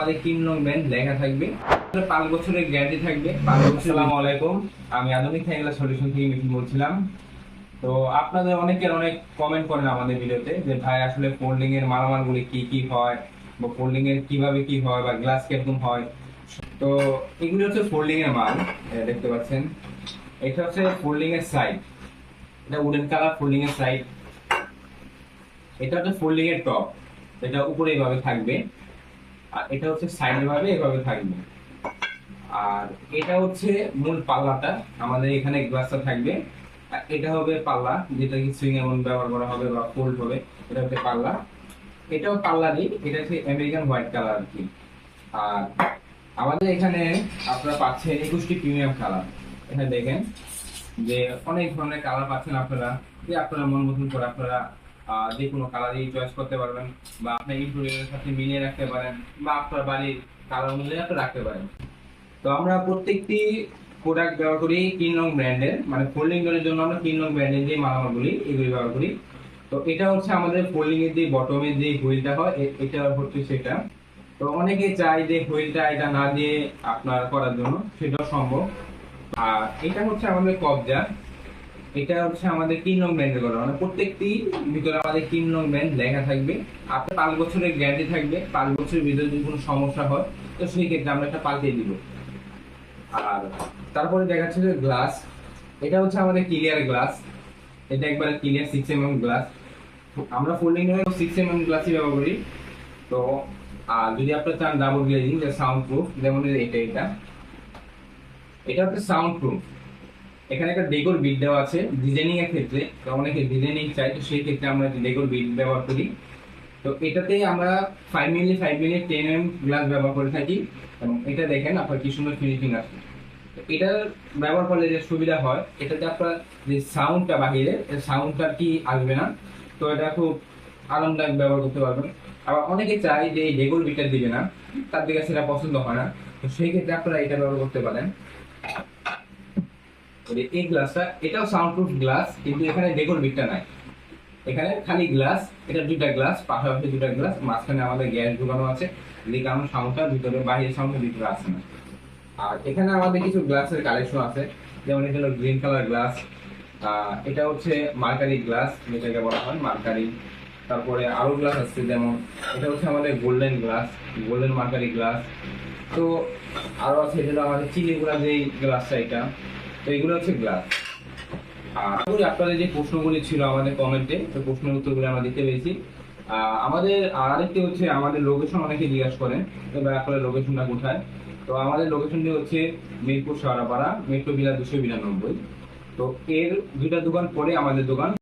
আমাদের 3 নং ব্যান্ড লেখা থাকবে, 5 বছরের গ্যারান্টি থাকবে। 5 বছর। আসসালামু আলাইকুম, আমি আধুনিক সাইকেল সলিউশন থেকে মিঠুন বলছিলাম। তো আপনাদের অনেকের অনেক কমেন্ট করেন আমাদের ভিডিওতে যে ভাই আসলে ফোল্ডিং এর মালামালগুলি কি কি হয়, বা ফোল্ডিং এর কিভাবে কি হয়, বা গ্লাস কিরকম হয়। তো এগুলো হচ্ছে ফোল্ডিং এর মাল। দেখতে পাচ্ছেন, এটা হচ্ছে ফোল্ডিং এর সাইড, এটা উডেন কালার ফোল্ডিং এর সাইড। এটা হচ্ছে ফোল্ডিং এর টপ, এটা উপরে এইভাবে থাকবে, আর এটা হচ্ছে সাইডে ভাবে এভাবে থাকবে। আর এটা হচ্ছে মূল পাল্লাটা, আমাদের এখানে গ্লাসটা থাকবে। আর এটা হবে পাল্লা, যেটা কি সুইং এমন ব্যবহার করা হবে বা ফোল্ড হবে, এটা হচ্ছে পাল্লা। এটাও পাল্লারই, এটা হচ্ছে আমেরিকান হোয়াইট কালার আর কি। আর আমাদের এখানে আপনারা পাচ্ছেন 21টি প্রিমিয়াম কালার। এখানে দেখেন যে অনেক ধরনের কালার পাচ্ছেন আপনারা, যে আপনারা মন মতন করে আপনারা যে কোনো কালারই চয়েস করতে পারবেন, বা আপনার ইন্টেরিয়রের সাথে মিলিয়ে রাখতে পারেন, বা আপনার বাড়ির কালার অনুযায়ী আপনি রাখতে পারেন। তো আমরা প্রত্যেকটি প্রোডাক্ট ব্যবহার করি 3 নং ব্র্যান্ডের, মানে ফোল্ডিং ডোরের জন্য আমরা 3 নং ব্র্যান্ডের যে মালামালগুলি এগুলি ব্যবহার করি। তো এটা হচ্ছে আমাদের ফোল্ডিং এর যে বটমের যে হুইলটা হয়, এটা হচ্ছে সেটা। তো অনেকে চায় যে হুইলটা এটা না দিয়ে আপনার করার জন্য, সেটাও সম্ভব। আর এটা হচ্ছে আমাদের কবজা, এটা হচ্ছে আমাদের 3 নং ব্র্যান্ডের করা, মানে প্রত্যেকটি ভিতরে আমাদের 3 নং ব্র্যান্ড লেখা থাকবে। আপনার 5 বছরের গ্যারান্টি থাকবে। 5 বছরের ভিতরে যদি কোনো সমস্যা হয়, তো সেই ক্ষেত্রে আমরা একটা পাল্টে দিব। আর তারপরে দেখাচ্ছে যে গ্লাস, এটা হচ্ছে আমাদের ক্লিয়ার গ্লাস, এটা একবারে ক্লিয়ার 6 mm গ্লাস। আমরা ফোল্ডিং এর 6 mm গ্লাসই ব্যবহার করি। তো আর যদি আপনারা চান ডাবল গ্লেজিং, যে সাউন্ড প্রুফ, যেমন এটা এটা হচ্ছে সাউন্ড প্রুফ। এখানে একটা ডেকোর বিট দেওয়া আছে ডিজাইনিং এর ক্ষেত্রে, তো অনেকে ডিজাইনিং চাই, তো সেই ক্ষেত্রে আমরা ডেকোর বিট ব্যবহার করি। তো এটাতে আমরা 5 মিলি 10 mm গ্লাস ব্যবহার করে থাকি, এবং এটা দেখেন আপনার কি সুন্দর ফিনিশিং আছে। এটা ব্যবহার করলে যে সুবিধা হয়, এটাতে আপনার যে সাউন্ডটা বাহিরে, সাউন্ডটা কি আসবে না। তো এটা খুব আরামদায়ক ব্যবহার করতে পারবেন। আবার অনেকে চায় যে এই ডেকোর বিটটা দিবে না, তার দিকে সেটা পছন্দ হয় না, তো সেই ক্ষেত্রে আপনারা এটা ব্যবহার করতে পারেন। এই গ্লাসটা, এটাও সাউন্ড প্রুফ গ্লাস, কিন্তু এখানে ডেকোর বিটটা নাই, এখানে খালি গ্লাস। এটা দুইটা গ্লাস, পাশাপাশি দুইটা গ্লাস, মাঝখানে আমাদের গ্যাস ঢুকানো আছে, যে কারণে সাউন্ডটা ভিতরে, বাইরের সাউন্ডটা ভিতরে আসে না। আর এখানে আমাদের কিছু গ্লাসের কালেকশন আছে, যেমন এটা হলো গ্রিন কালার গ্লাস, এটা হচ্ছে মার্কারি গ্লাস, যেটাকে বলা হয় মার্কারি। তারপরে আরো গ্লাস আছে, যেমন এটা হচ্ছে আমাদের golden glass, golden mercury glass. তো আরো আছে, এটা হলো আমাদের চিনি গুলা যে গ্লাসটা, এটা। তো এগুলো হচ্ছে গ্লাস। আর আপনাদের যে প্রশ্নগুলি ছিল আমাদের কমেন্টে, তো প্রশ্নের উত্তরগুলো আমরা দিতে পেরেছি। আমাদের আরেকটি হচ্ছে আমাদের লোকেশন, অনেকে জিজ্ঞাসা করেন এবার আপনাদের লোকেশনটা কোথায়। তো আমাদের লোকেশনটি হচ্ছে মিরপুর শেওড়াপাড়া, মেট্রো ভিলা 292। তো এর দুইটা দোকান পরে আমাদের দোকান।